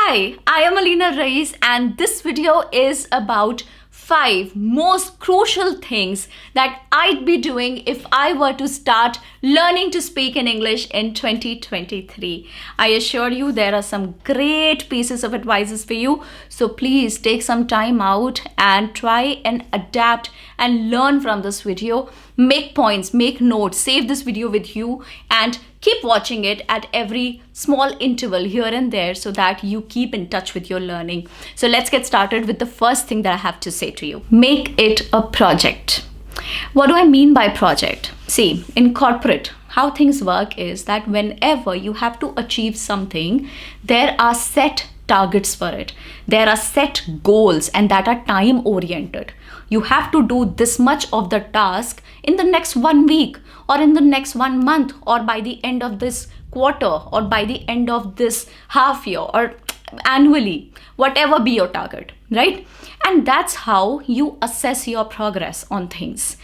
Hi, I am Alina Rais and this video is about 5 most crucial things that I'd be doing if I were to start learning to speak in English in 2023. I assure you there are some great pieces of advices for you. So please take some time out and try and adapt and learn from this video. Make points, make notes, save this video with you and keep watching it at every small interval here and there so that you keep in touch with your learning. So let's get started with the first thing that I have to say to you. Make it a project. What do I mean by project? See, in corporate, how things work is that whenever you have to achieve something, there are set targets for it. There are set goals and that are time oriented. You have to do this much of the task in the next 1 week or in the next 1 month or by the end of this quarter or by the end of this half year or annually, whatever be your target, right? And that's how you assess your progress on things.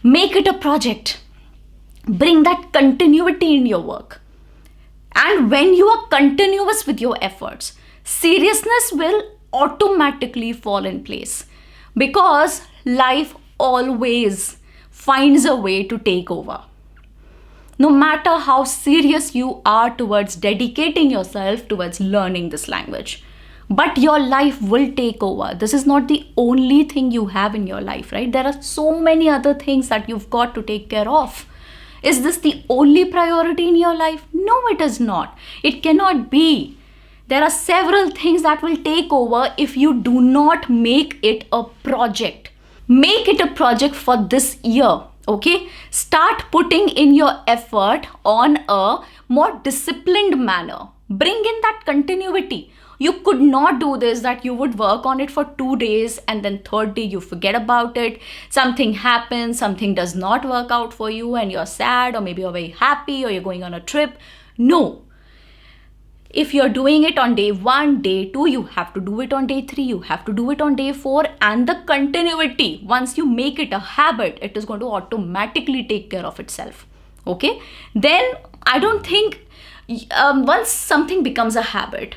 Make it a project. Bring that continuity in your work. And when you are continuous with your efforts, seriousness will automatically fall in place because life always finds a way to take over. No matter how serious you are towards dedicating yourself towards learning this language, but your life will take over. This is not the only thing you have in your life, right? There are so many other things that you've got to take care of. Is this the only priority in your life? No, it is not. It cannot be. There are several things that will take over if you do not make it a project. Make it a project for this year, okay? Start putting in your effort on a more disciplined manner. Bring in that continuity. You could not do this that you would work on it for 2 days and then third day you forget about it. Something happens, something does not work out for you and you're sad or maybe you're very happy or you're going on a trip. No. If you're doing it on day 1, day 2, you have to do it on day 3, you have to do it on day 4 and the continuity, once you make it a habit, it is going to automatically take care of itself. Okay? Then I don't think once something becomes a habit,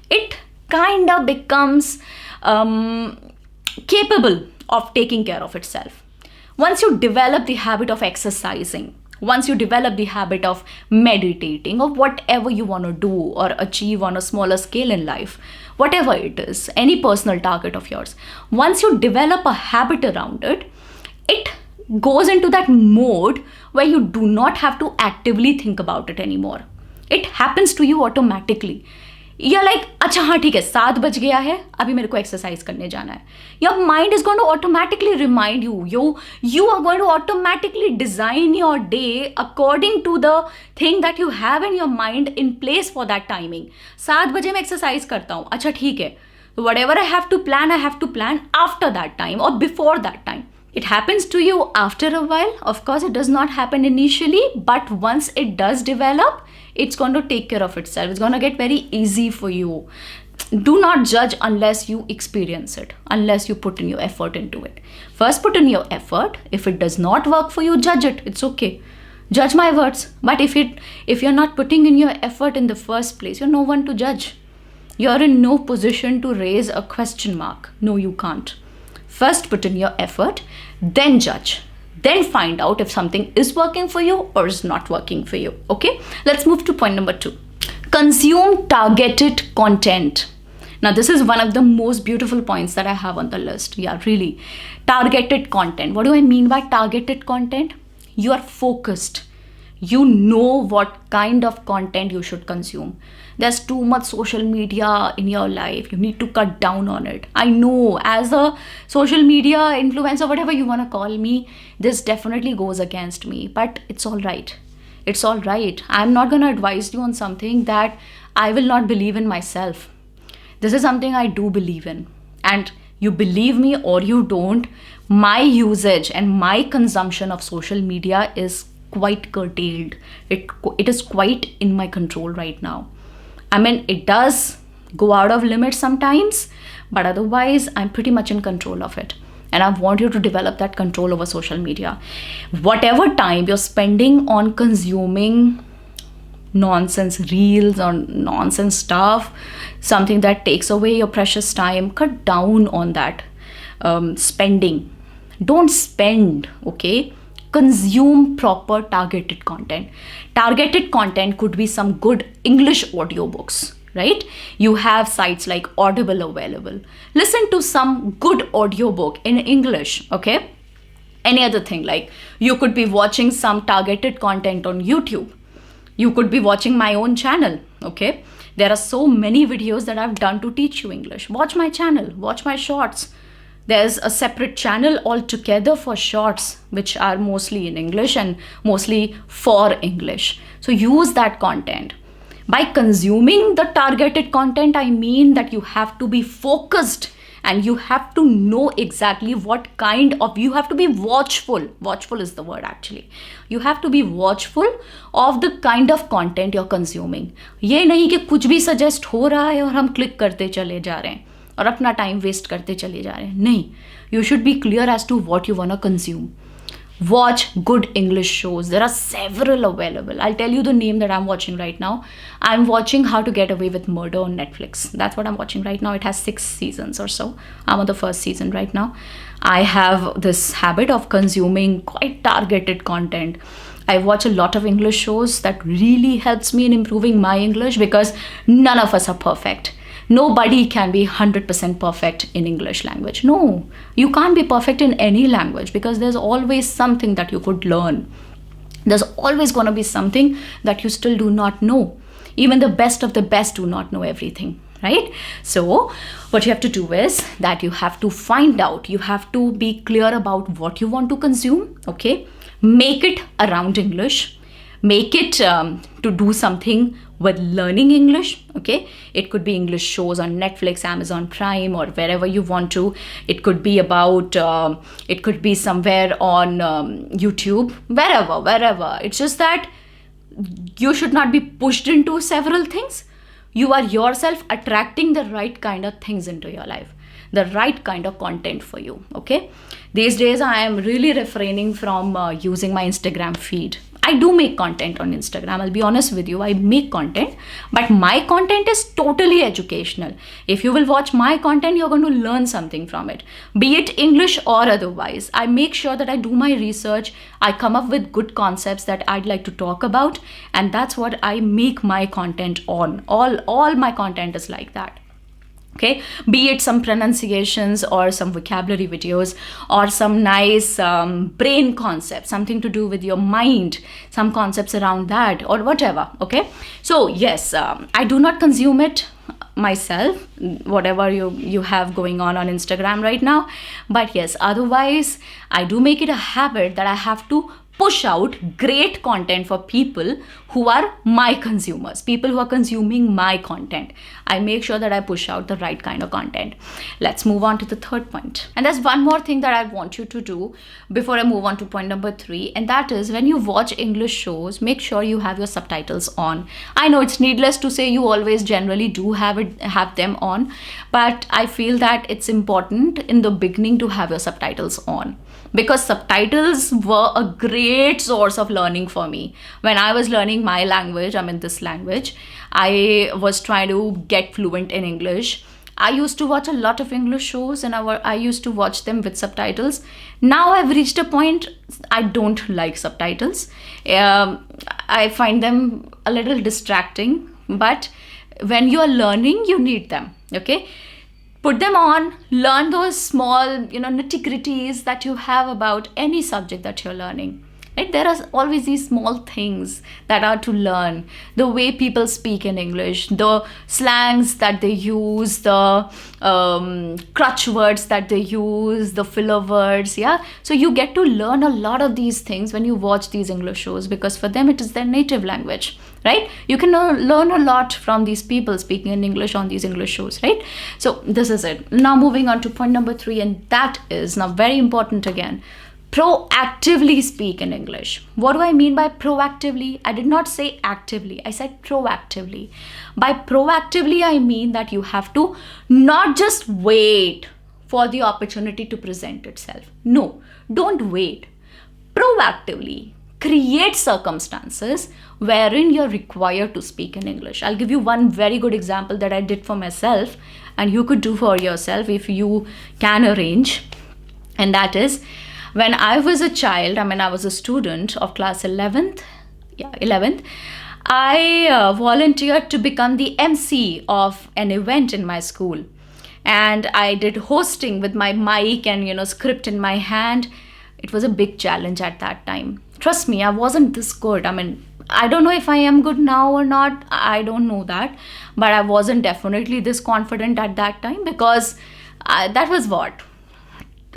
it kind of becomes capable of taking care of itself. Once you develop the habit of exercising, once you develop the habit of meditating or whatever you want to do or achieve on a smaller scale in life, whatever it is, any personal target of yours, once you develop a habit around it, it goes into that mode where you do not have to actively think about it anymore. It happens to you automatically. You're like, अच्छा हाँ ठीक है 7 बज गया है अभी मेरे को एक्सरसाइज करने जाना है. Your mind is going to automatically remind you. You are going to automatically design your day according to the thing that you have in your mind in place for that timing. 7 बजे मैं exercise करता हूँ. अच्छा ठीक है. Whatever I have to plan after that time or before that time. It happens to you after a while. Of course, it does not happen initially, but once it does develop, it's going to take care of itself. It's going to get very easy for you. Do not judge unless you experience it, unless you put in your effort into it. First, put in your effort. If it does not work for you, judge it. It's okay. Judge my words. But if you're not putting in your effort in the first place, you're no one to judge. You're in no position to raise a question mark. No, you can't. First, put in your effort, then judge. Then find out if something is working for you or is not working for you. Okay, let's move to point number 2. Consume targeted content. Now, this is one of the most beautiful points that I have on the list. Yeah, really. Targeted content. What do I mean by targeted content? You are focused. You know what kind of content you should consume. There's too much social media in your life. You need to cut down on it. I know as a social media influencer, whatever you want to call me, this definitely goes against me, but it's all right. It's all right. I'm not going to advise you on something that I will not believe in myself. This is something I do believe in. And you believe me or you don't, my usage and my consumption of social media is quite curtailed. It is quite in my control right now. I mean, it does go out of limits sometimes, but otherwise I'm pretty much in control of it. And I want you to develop that control over social media. Whatever time you're spending on consuming nonsense reels or nonsense stuff, something that takes away your precious time. Cut down on that spending. Don't spend, okay? Consume proper targeted content. Targeted content could be some good English audiobooks, right? You have sites like Audible available. Listen to some good audiobook in English, okay? Any other thing, like you could be watching some targeted content on YouTube. You could be watching my own channel, okay? There are so many videos that I've done to teach you English. Watch my channel, watch my shorts. There's a separate channel altogether for shorts, which are mostly in English and mostly for English. So use that content. By consuming the targeted content, I mean that you have to be focused and you have to know exactly what kind of, you have to be watchful. Watchful is the word actually. You have to be watchful of the kind of content you're consuming. ये नहीं कि कुछ भी suggest हो रहा है और हम click करते चले जा रहे हैं और अपना टाइम वेस्ट करते चले जा रहे हैं. नहीं, you should be clear as to what you want to consume. Watch good English shows. There are several available. I'll tell you the name that I'm watching right now. I'm watching How to Get Away with Murder on Netflix. That's what I'm watching right now. It has 6 seasons or so. I'm on the first season right now. I have this habit of consuming quite targeted content. I watch a lot of English shows. That really helps me in improving my English because none of us are perfect. Nobody can be 100% perfect in English language. No, you can't be perfect in any language because there's always something that you could learn. There's always going to be something that you still do not know. Even the best of the best do not know everything, right? So what you have to do is that you have to find out, you have to be clear about what you want to consume, okay? Make it around English. Make it to do something with learning English, okay? It could be English shows on Netflix, Amazon Prime, or wherever you want to. It could be about, it could be somewhere on YouTube, wherever. It's just that you should not be pushed into several things. You are yourself attracting the right kind of things into your life, the right kind of content for you, okay? These days, I am really refraining from using my Instagram feed. I do make content on Instagram. I'll be honest with you. I make content, but my content is totally educational. If you will watch my content, you're going to learn something from it, be it English or otherwise. I make sure that I do my research. I come up with good concepts that I'd like to talk about. And that's what I make my content on. All my content is like that. Okay, be it some pronunciations or some vocabulary videos or some nice brain concepts, something to do with your mind, some concepts around that or whatever. Okay, so yes, I do not consume it myself, whatever you have going on Instagram right now. But yes, otherwise, I do make it a habit that I have to push out great content for people who are my consumers, people who are consuming my content. I make sure that I push out the right kind of content. Let's move on to the third point. And there's one more thing that I want you to do before I move on to point number 3. And that is when you watch English shows, make sure you have your subtitles on. I know it's needless to say you always generally do have them on, but I feel that it's important in the beginning to have your subtitles on. Because subtitles were a great source of learning for me. When I was learning my language, this language, I was trying to get fluent in English. I used to watch a lot of English shows and I used to watch them with subtitles. Now I've reached a point I don't like subtitles. I find them a little distracting, but when you are learning, you need them, okay? Put them on, learn those small, nitty-gritties that you have about any subject that you're learning. Right? There are always these small things that are to learn. The way people speak in English, the slangs that they use, the crutch words that they use, the filler words, yeah? So you get to learn a lot of these things when you watch these English shows because for them it is their native language, right? You can learn a lot from these people speaking in English on these English shows, right? So this is it. Now moving on to point number 3, and that is now very important again. Proactively speak in English. What do I mean by proactively? I did not say actively. I said proactively. By proactively, I mean that you have to not just wait for the opportunity to present itself. No, don't wait. Proactively create circumstances wherein you're required to speak in English. I'll give you one very good example that I did for myself, and you could do for yourself if you can arrange. And that is, when I was a child, I was a student of class 11th, I volunteered to become the MC of an event in my school. And I did hosting with my mic and script in my hand. It was a big challenge at that time. Trust me, I wasn't this good. I don't know if I am good now or not. I don't know that. But I wasn't definitely this confident at that time, because that was what?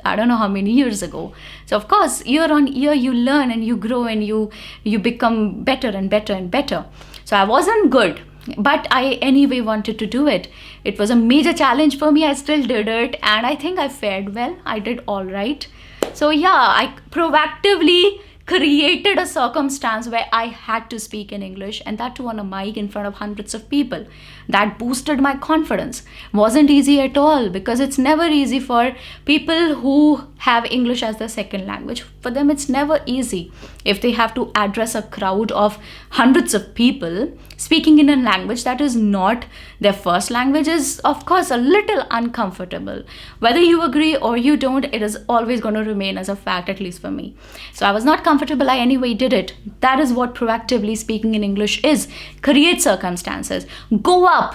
I don't know how many years ago. So of course, year on year, you learn and you grow and you become better and better and better. So I wasn't good, but I anyway wanted to do it. It was a major challenge for me. I still did it, and I think I fared well. I did all right. So yeah, I proactively created a circumstance where I had to speak in English, and that too on a mic in front of hundreds of people. That boosted my confidence. Wasn't easy at all, because it's never easy for people who have English as their second language. For them, it's never easy. If they have to address a crowd of hundreds of people, speaking in a language that is not their first language is, of course, a little uncomfortable. Whether you agree or you don't, it is always going to remain as a fact, at least for me. So I was not comfortable. I anyway did it. That is what proactively speaking in English is. Create circumstances. Go up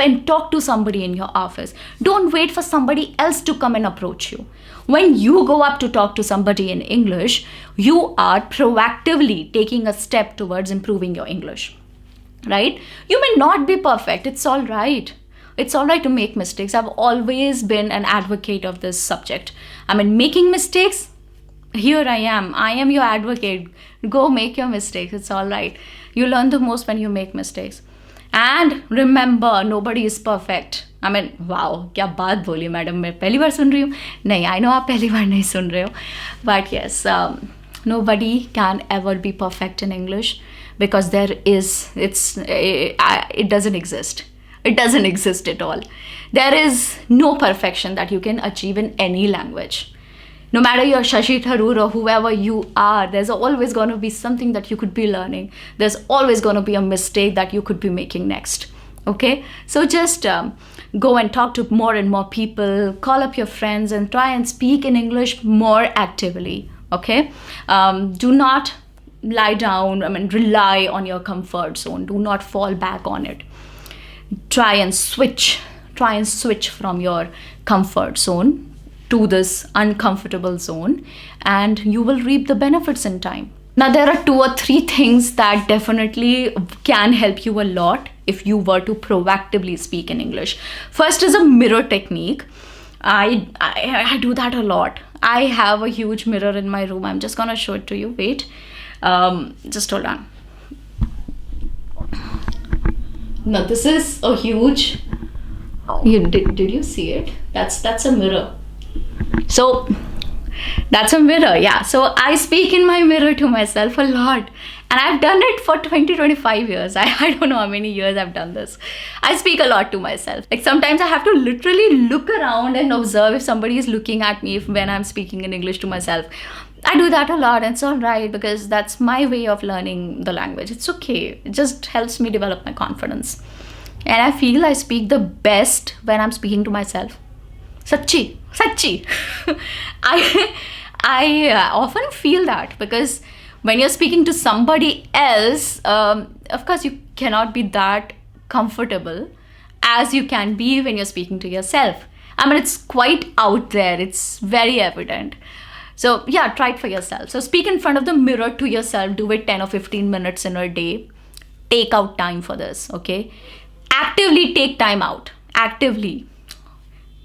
and talk to somebody in your office. Don't wait for somebody else to come and approach you. When you go up to talk to somebody in English, you are proactively taking a step towards improving your English. Right? You may not be perfect. It's all right. It's all right to make mistakes. I've always been an advocate of this subject. Making mistakes, here I am. I am your advocate. Go make your mistakes. It's all right. You learn the most when you make mistakes. And remember, nobody is perfect. Wow, क्या बात बोली madam, मैं पहली बार सुन रही हूँ. नहीं, I know आप पहली बार नहीं सुन रहे हो. But yes, nobody can ever be perfect in English, because it doesn't exist. It doesn't exist at all. There is no perfection that you can achieve in any language. No matter you're Shashi Tharoor or whoever you are, there's always going to be something that you could be learning. There's always going to be a mistake that you could be making next. Okay? So just go and talk to more and more people, call up your friends and try and speak in English more actively. Okay? Do not lie down, rely on your comfort zone. Do not fall back on it. Try and switch from your comfort zone to this uncomfortable zone, and you will reap the benefits in time. Now, there are 2 or 3 things that definitely can help you a lot if you were to proactively speak in English. First is a mirror technique. I do that a lot. I have a huge mirror in my room. I'm just gonna show it to you. Wait, just hold on. Now, this is a huge. Did you see it? That's a mirror. So that's a mirror, yeah. So I speak in my mirror to myself a lot, and I've done it for 25 years. I don't know how many years I've done this. I speak a lot to myself. Like sometimes I have to literally look around and observe if somebody is looking at me when I'm speaking in English to myself. I do that a lot, and it's all right, because that's my way of learning the language. It's okay. It just helps me develop my confidence. And I feel I speak the best when I'm speaking to myself. Sachi. I often feel that, because when you're speaking to somebody else, of course you cannot be that comfortable as you can be when you're speaking to yourself. It's quite out there. It's very evident. So yeah, try it for yourself. So speak in front of the mirror to yourself. Do it 10 or 15 minutes in a day. Take out time for this, okay? Actively take time out. Actively.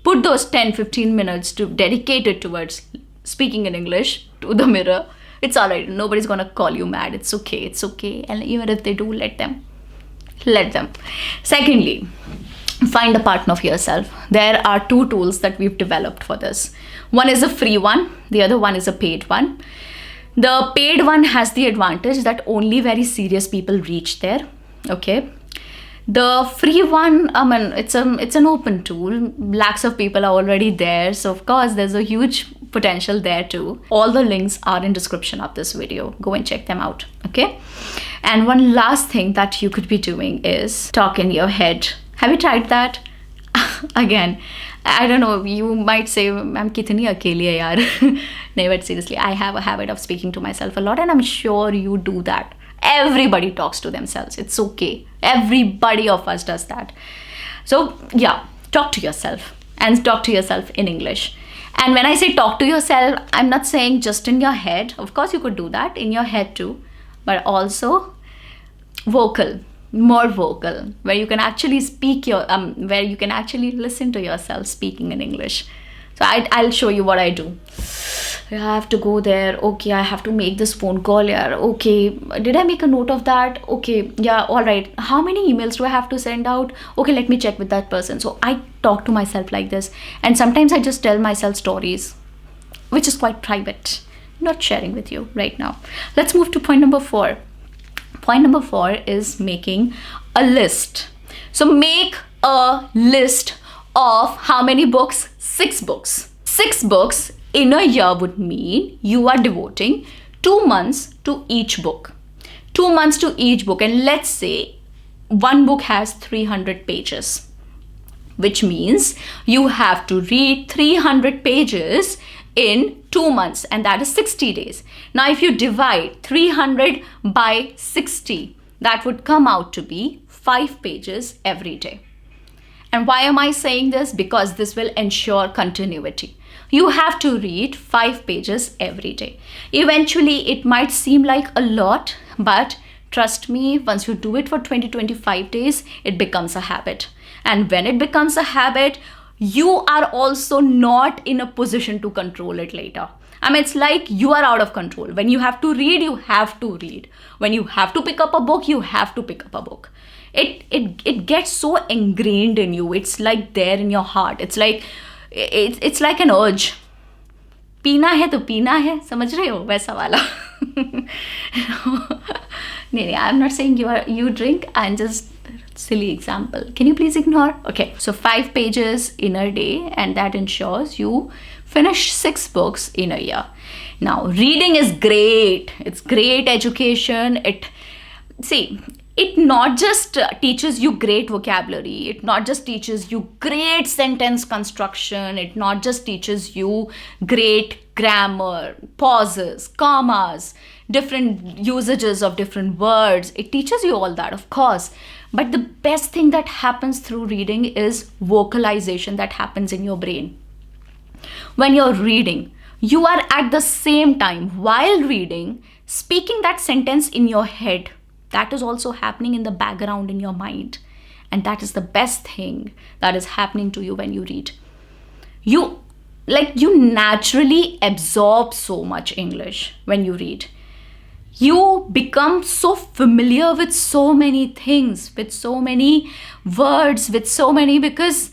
Put those 10-15 minutes to dedicate it towards speaking in English to the mirror. It's all right. Nobody's going to call you mad. It's okay. It's okay. And even if they do, let them. Secondly, find a partner for yourself. There are 2 tools that we've developed for this. One is a free one. The other one is a paid one. The paid one has the advantage that only very serious people reach there. Okay. The free one, it's an open tool. Lakhs of people are already there. So of course, there's a huge potential there too. All the links are in description of this video. Go and check them out, okay? And one last thing that you could be doing is talk in your head. Have you tried that? Again, I don't know, you might say, I'm kitni akeli hai yaar. No, but seriously, I have a habit of speaking to myself a lot, and I'm sure you do that. Everybody talks to themselves. It's okay. Everybody of us does that. So yeah, talk to yourself, and talk to yourself in English. And when I say talk to yourself, I'm not saying just in your head. Of course, you could do that in your head too, but also vocal, more vocal, where you can actually speak where you can actually listen to yourself speaking in English. So I'll show you what I do. I have to go there. Okay, I have to make this phone call. Yeah. Okay, did I make a note of that? Okay, yeah, all right. How many emails do I have to send out? Okay, let me check with that person. So I talk to myself like this. And sometimes I just tell myself stories, which is quite private. Not sharing with you right now. Let's move to point number 4. Point number 4 is making a list. So make a list of how many books? 6 books. 6 books in a year would mean you are devoting 2 months to each book. 2 months to each book. And let's say one book has 300 pages, which means you have to read 300 pages in 2 months, and that is 60 days. Now, if you divide 300 by 60, that would come out to be 5 pages every day. And why am I saying this? Because this will ensure continuity. You have to read 5 pages every day. Eventually, it might seem like a lot, but trust me, once you do it for 20-25 days, it becomes a habit. And when it becomes a habit, you are also not in a position to control it later. I mean, it's like you are out of control. When you have to read, you have to read. When you have to pick up a book, you have to pick up a book. It gets so ingrained in you. It's like there in your heart. It's like an urge. पीना है तो पीना है, समझ रहे हो वैसा वाला. नहीं, I'm not saying you drink. I'm just silly example. Can you please ignore? Okay, so 5 pages in a day, and that ensures you finish 6 books in a year. Now, reading is great. It's great education. It not just teaches you great vocabulary. It not just teaches you great sentence construction. It not just teaches you great grammar, pauses, commas, different usages of different words. It teaches you all that, of course. But the best thing that happens through reading is vocalization that happens in your brain. When you're reading, you are at the same time, while reading, speaking that sentence in your head. That is also happening in the background in your mind. And that is the best thing that is happening to you when you read. You naturally absorb so much English when you read. You become so familiar with so many things, with so many words, with so many, because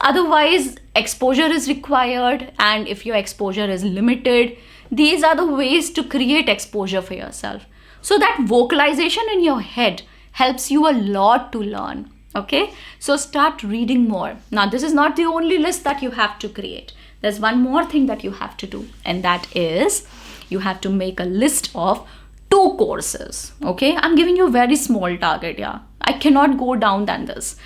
otherwise exposure is required. And if your exposure is limited, these are the ways to create exposure for yourself. So that vocalization in your head helps you a lot to learn. Okay, so start reading more. Now, this is not the only list that you have to create. There's one more thing that you have to do, and that is you have to make a list of 2 courses. Okay, I'm giving you a very small target. Yeah, I cannot go down than this.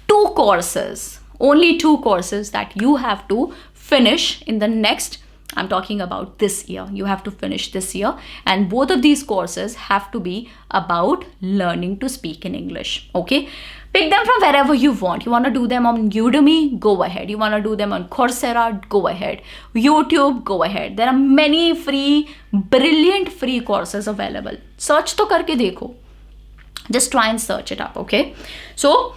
2 courses, only 2 courses that you have to finish in the next, I'm talking about this year. You have to finish this year, and both of these courses have to be about learning to speak in English. Okay, pick them from wherever you want. You want to do them on Udemy? Go ahead. You want to do them on Coursera? Go ahead. YouTube? Go ahead. There are many free, brilliant free courses available. Search to karke dekho. Just try and search it up. Okay, so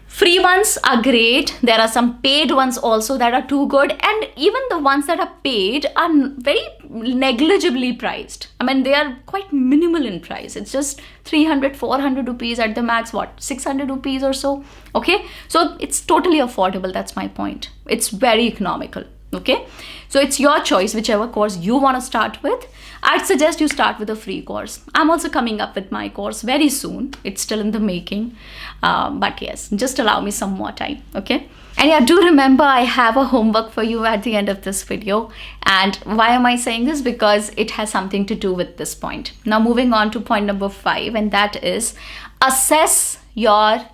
free ones are great. There are some paid ones also that are too good. And even the ones that are paid are very negligibly priced. I mean, they are quite minimal in price. It's just 300, 400 rupees at the max, 600 rupees or so. Okay, so it's totally affordable. That's my point. It's very economical. Okay, so it's your choice, whichever course you want to start with. I'd suggest you start with a free course. I'm also coming up with my course very soon. It's still in the making, but yes, just allow me some more time. Okay, and yeah, do remember I have a homework for you at the end of this video. And why am I saying this? Because it has something to do with this point. Now moving on to point number 5, and that is assess your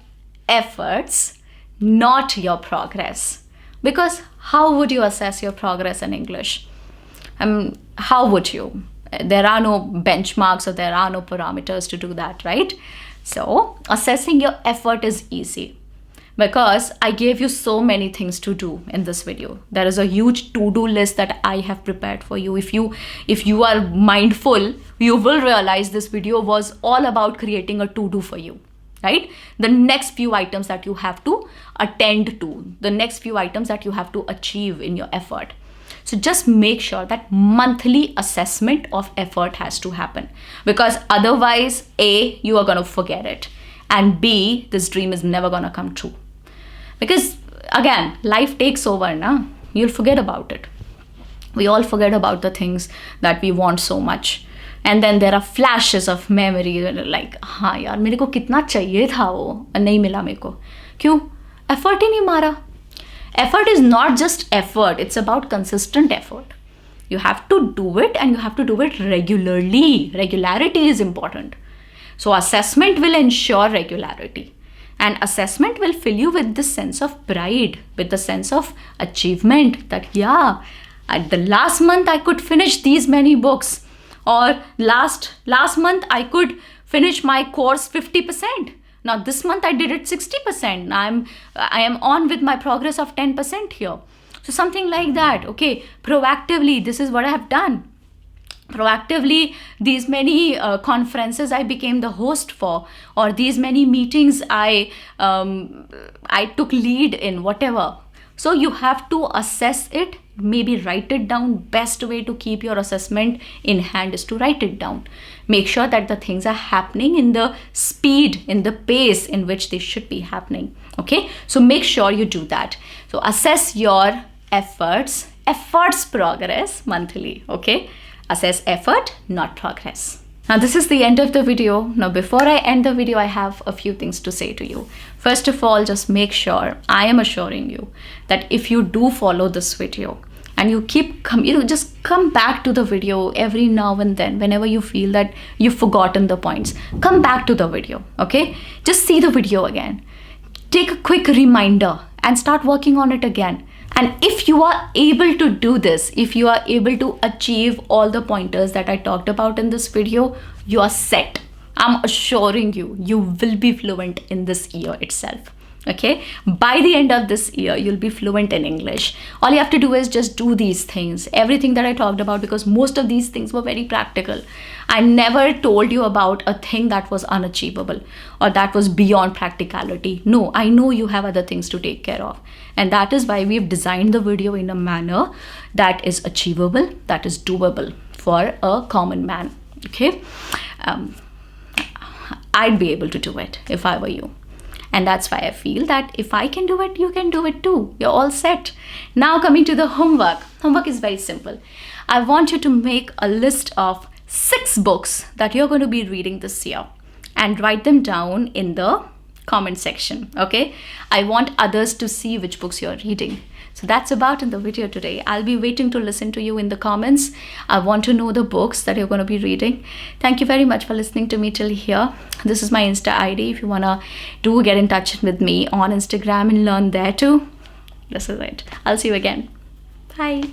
efforts, not your progress. Because how would you assess your progress in English? How would you? There are no benchmarks or there are no parameters to do that, right? So assessing your effort is easy because I gave you so many things to do in this video. There is a huge to-do list that I have prepared for you. If you are mindful, you will realize this video was all about creating a to-do for you. Right? The next few items that you have to attend to, the next few items that you have to achieve in your effort. So just make sure that monthly assessment of effort has to happen, because otherwise, A, you are going to forget it, and B, this dream is never going to come true. Because again, life takes over, na? You'll forget about it. We all forget about the things that we want so much. And then there are flashes of memory like, हाँ यार मेरे को कितना चाहिए था वो, नहीं मिला मेरे को. क्यों? Effort ही नहीं मारा. Effort is not just effort, it's about consistent effort. You have to do it and you have to do it regularly. Regularity is important. So assessment will ensure regularity. And assessment will fill you with this sense of pride, with the sense of achievement that, yeah, at the last month I could finish these many books. Or last month I could finish my course 50%. Now this month I did it 60%. I am on with my progress of 10% here. So something like that. Okay, proactively, this is what I have done. Proactively, these many conferences I became the host for, or these many meetings I took lead in, whatever. So you have to assess it, maybe write it down. Best way to keep your assessment in hand is to write it down. Make sure that the things are happening in the speed, in the pace in which they should be happening. Okay, so make sure you do that. So assess your efforts, progress monthly. Okay, assess effort, not progress. Now this is the end of the video. Now before I end the video, I have a few things to say to you. First of all, just make sure, I am assuring you that if you do follow this video and you just come back to the video every now and then, whenever you feel that you've forgotten the points, come back to the video, okay? Just see the video again. Take a quick reminder and start working on it again. And if you are able to do this, if you are able to achieve all the pointers that I talked about in this video, you are set. I'm assuring you, you will be fluent in this year itself. Okay, by the end of this year, you'll be fluent in English. All you have to do is just do these things, everything that I talked about, because most of these things were very practical. I never told you about a thing that was unachievable or that was beyond practicality. No, I know you have other things to take care of. And that is why we've designed the video in a manner that is achievable, that is doable for a common man. Okay, I'd be able to do it if I were you. And that's why I feel that if I can do it, you can do it too. You're all set. Now coming to the homework. Homework is very simple. I want you to make a list of 6 books that you're going to be reading this year and write them down in the comment section. Okay, I want others to see which books you're reading. So that's about in the video today. I'll be waiting to listen to you in the comments. I want to know the books that you're going to be reading. Thank you very much for listening to me till here. This is my Insta ID. If you want to get in touch with me on Instagram and learn there too. This is it. I'll see you again. Bye.